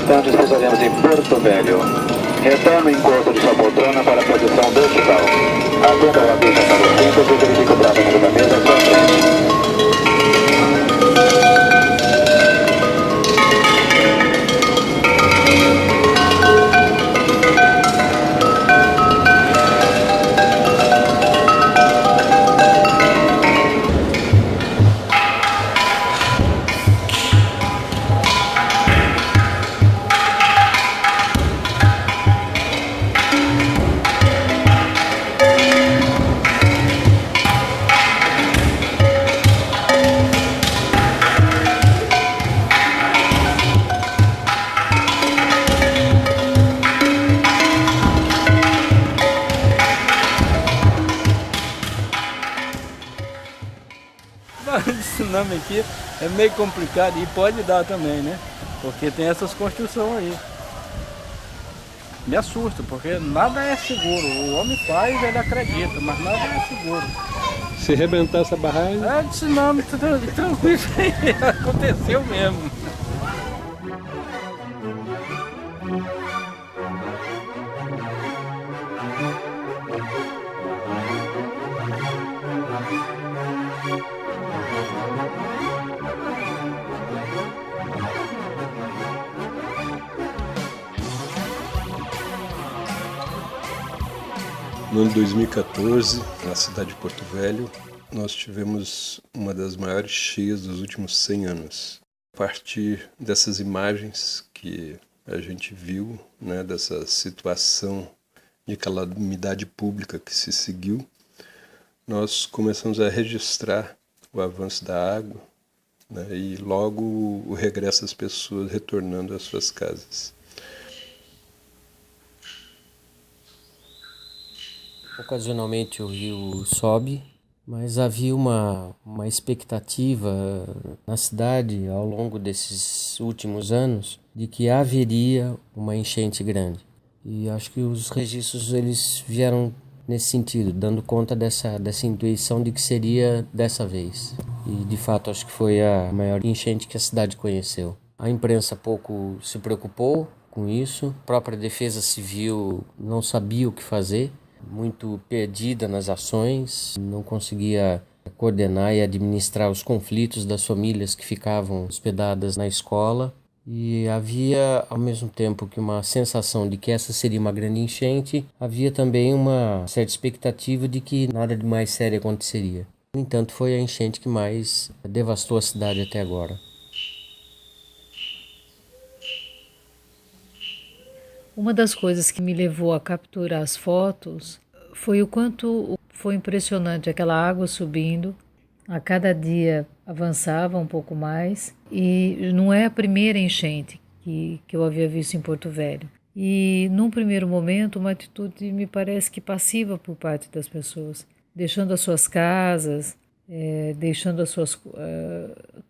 instantes pousaremos em Porto Velho. Retorne o encontro de sua poltrona para a posição vertical. Atenda ao aviso para os cintos e verifique o prato número da mesa à sua frente. O tsunami aqui é meio complicado e pode dar também, né? Porque tem essas construções aí. Me assusta, porque nada é seguro. O homem faz, ele acredita, mas nada é seguro. Se arrebentar essa barragem... É, tsunami, tranquilo, aconteceu mesmo. No ano de 2014, na cidade de Porto Velho, nós tivemos uma das maiores cheias dos últimos 100 anos. A partir dessas imagens que a gente viu, né, dessa situação de calamidade pública que se seguiu, nós começamos a registrar o avanço da água, né, e logo o regresso das pessoas retornando às suas casas. Ocasionalmente o rio sobe, mas havia uma expectativa na cidade ao longo desses últimos anos de que haveria uma enchente grande. E acho que os registros eles vieram nesse sentido, dando conta dessa intuição de que seria dessa vez. E de fato acho que foi a maior enchente que a cidade conheceu. A imprensa pouco se preocupou com isso, a própria Defesa Civil não sabia o que fazer, muito perdida nas ações, não conseguia coordenar e administrar os conflitos das famílias que ficavam hospedadas na escola. E havia, ao mesmo tempo que uma sensação de que essa seria uma grande enchente, havia também uma certa expectativa de que nada de mais sério aconteceria. No entanto, foi a enchente que mais devastou a cidade até agora. Uma das coisas que me levou a capturar as fotos foi o quanto foi impressionante aquela água subindo. A cada dia avançava um pouco mais e não é a primeira enchente que eu havia visto em Porto Velho. E num primeiro momento uma atitude me parece que passiva por parte das pessoas, deixando as suas casas, deixando as suas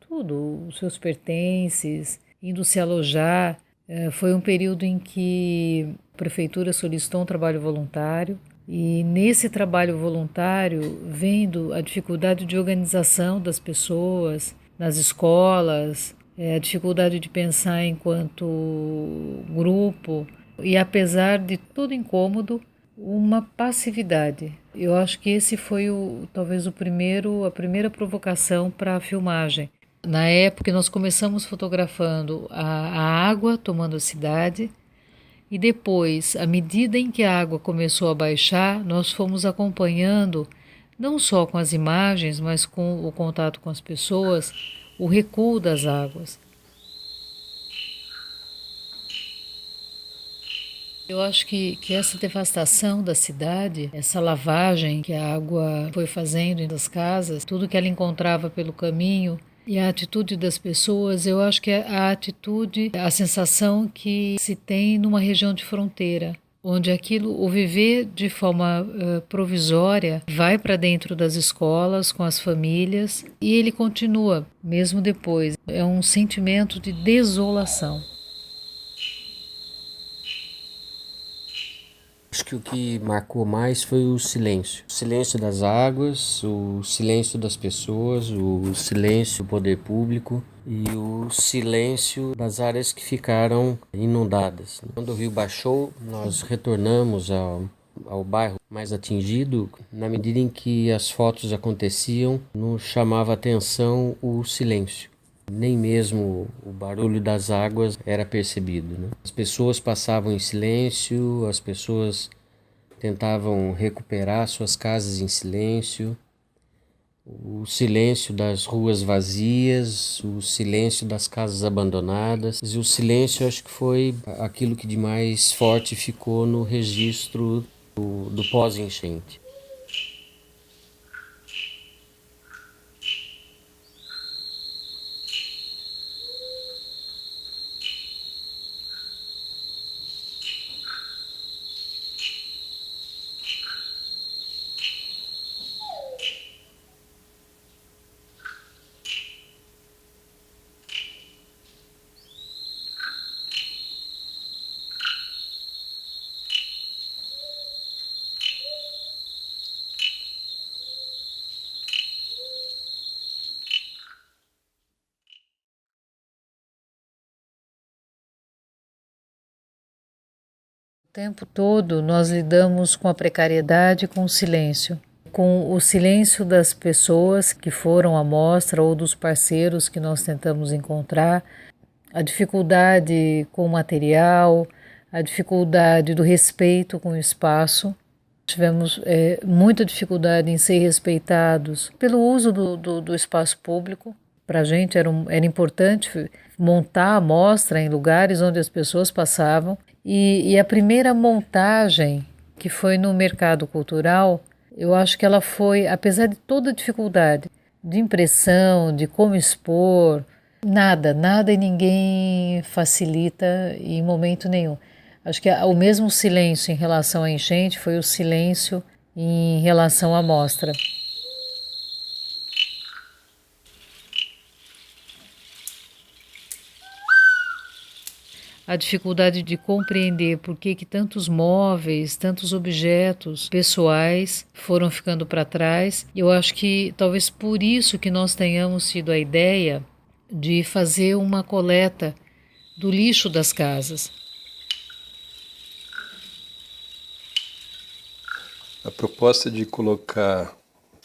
tudo, os seus pertences, indo se alojar. Foi um período em que a prefeitura solicitou um trabalho voluntário e nesse trabalho voluntário, vendo a dificuldade de organização das pessoas nas escolas, a dificuldade de pensar enquanto grupo e apesar de todo incômodo, uma passividade. Eu acho que esse foi talvez a primeira provocação para a filmagem. Na época nós começamos fotografando a água tomando a cidade e depois, à medida em que a água começou a baixar, nós fomos acompanhando, não só com as imagens, mas com o contato com as pessoas, o recuo das águas. Eu acho que essa devastação da cidade, essa lavagem que a água foi fazendo das casas, tudo que ela encontrava pelo caminho, e a atitude das pessoas, eu acho que é a sensação que se tem numa região de fronteira, onde o viver de forma provisória vai para dentro das escolas, com as famílias, e ele continua, mesmo depois. É um sentimento de desolação. Acho que o que marcou mais foi o silêncio. O silêncio das águas, o silêncio das pessoas, o silêncio do poder público e o silêncio das áreas que ficaram inundadas. Quando o rio baixou, nós retornamos ao bairro mais atingido. Na medida em que as fotos aconteciam, nos chamava a atenção o silêncio. Nem mesmo o barulho das águas era percebido, né? As pessoas passavam em silêncio, as pessoas tentavam recuperar suas casas em silêncio, o silêncio das ruas vazias, o silêncio das casas abandonadas. E o silêncio, acho que foi aquilo que de mais forte ficou no registro do pós-enchente. O tempo todo nós lidamos com a precariedade, com o silêncio das pessoas que foram à mostra ou dos parceiros que nós tentamos encontrar, a dificuldade com o material, a dificuldade do respeito com o espaço. Tivemos muita dificuldade em ser respeitados pelo uso do espaço público. Para a gente era importante montar a mostra em lugares onde as pessoas passavam. E a primeira montagem, que foi no Mercado Cultural, eu acho que ela foi, apesar de toda a dificuldade de impressão, de como expor, nada e ninguém facilita em momento nenhum. Acho que o mesmo silêncio em relação à enchente foi o silêncio em relação à mostra. A dificuldade de compreender por que tantos móveis, tantos objetos pessoais foram ficando para trás. Eu acho que talvez por isso que nós tenhamos tido a ideia de fazer uma coleta do lixo das casas. A proposta de colocar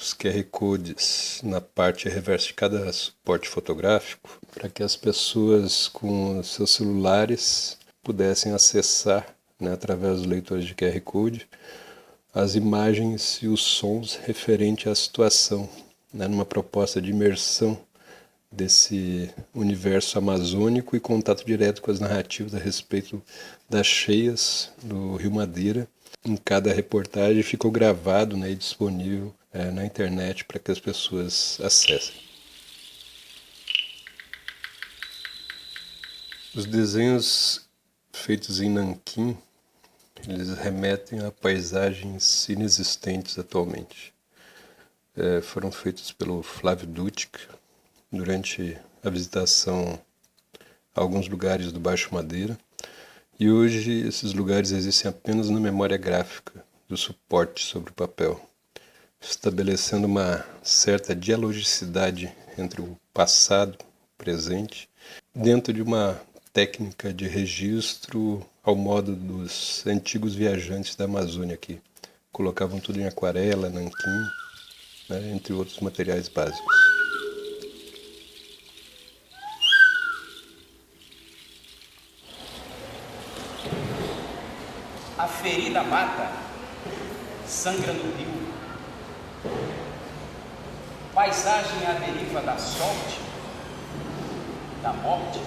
os QR Codes na parte reversa de cada suporte fotográfico, para que as pessoas com seus celulares pudessem acessar, né, através dos leitores de QR Code, as imagens e os sons referentes à situação, né, numa proposta de imersão desse universo amazônico e contato direto com as narrativas a respeito das cheias do Rio Madeira. Em cada reportagem ficou gravado, né, e disponível na internet para que as pessoas acessem. Os desenhos feitos em nanquim, eles remetem a paisagens inexistentes atualmente. Foram feitos pelo Flávio Dutic durante a visitação a alguns lugares do Baixo Madeira, e hoje esses lugares existem apenas na memória gráfica do suporte sobre o papel, estabelecendo uma certa dialogicidade entre o passado e o presente, dentro de uma técnica de registro ao modo dos antigos viajantes da Amazônia, que colocavam tudo em aquarela, nanquim, né, entre outros materiais básicos. A ferida mata, sangra no rio. Paisagem à deriva da sorte, da morte.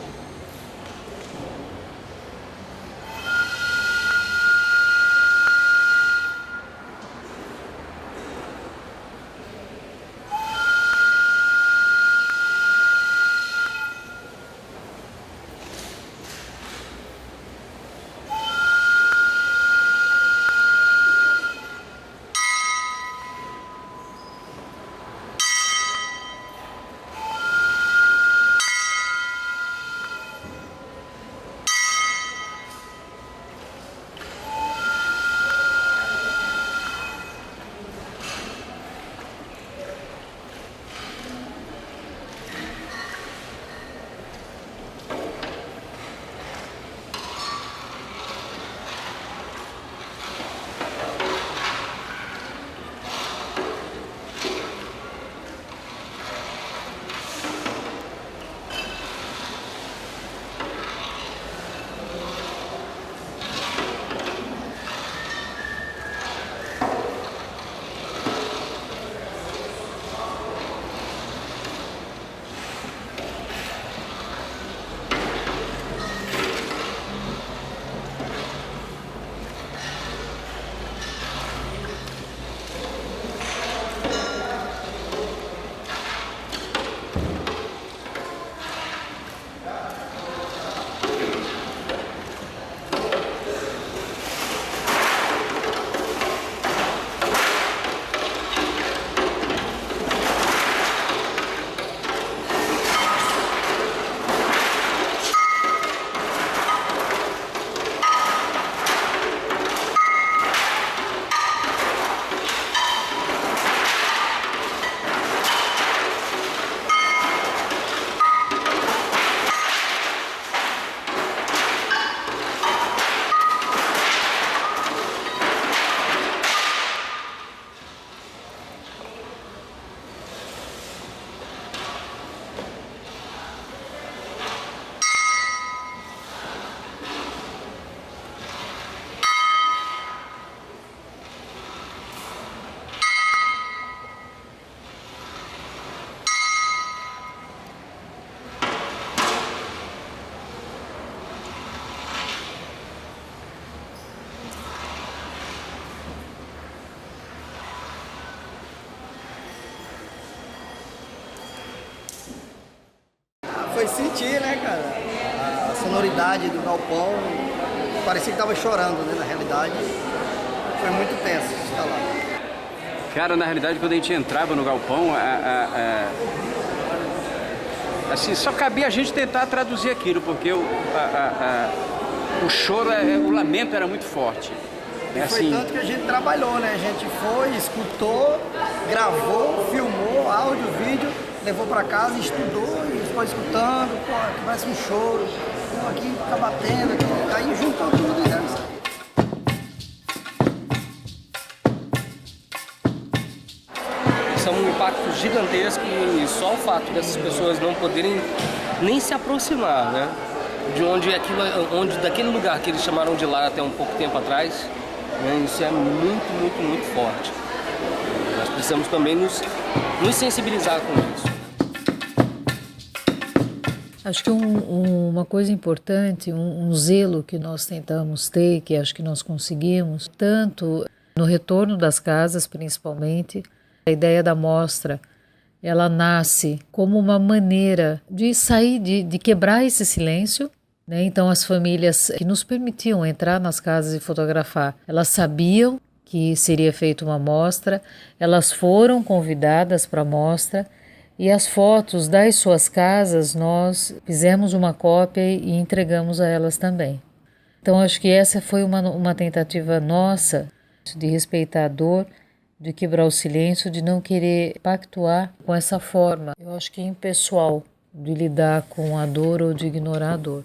foi sentir, né, cara, a sonoridade do galpão. Parecia que tava chorando, né, na realidade. Foi muito tenso estar lá. Cara, na realidade, quando a gente entrava no galpão, assim, só cabia a gente tentar traduzir aquilo, porque o choro, o lamento era muito forte. E É foi assim, tanto que a gente trabalhou, né? A gente foi, escutou, gravou, filmou, áudio, vídeo, levou pra casa, estudou e ficou escutando. Pô, aqui parece um choro. Pô, aqui tá batendo, aqui. Aí juntou tudo e deu isso aí. Isso é um impacto gigantesco e só o fato dessas pessoas não poderem nem se aproximar, né? De onde daquele lugar que eles chamaram de lar até um pouco tempo atrás, né? Isso é muito, muito, muito forte. Nós precisamos também nos sensibilizar com isso. Acho que uma coisa importante, um zelo que nós tentamos ter, que acho que nós conseguimos, tanto no retorno das casas principalmente, a ideia da mostra, ela nasce como uma maneira de sair, de quebrar esse silêncio, né? Então as famílias que nos permitiam entrar nas casas e fotografar, elas sabiam que seria feita uma mostra, elas foram convidadas para a mostra e as fotos das suas casas nós fizemos uma cópia e entregamos a elas também. Então acho que essa foi uma tentativa nossa de respeitar a dor, de quebrar o silêncio, de não querer pactuar com essa forma, eu acho que impessoal, de lidar com a dor ou de ignorar a dor.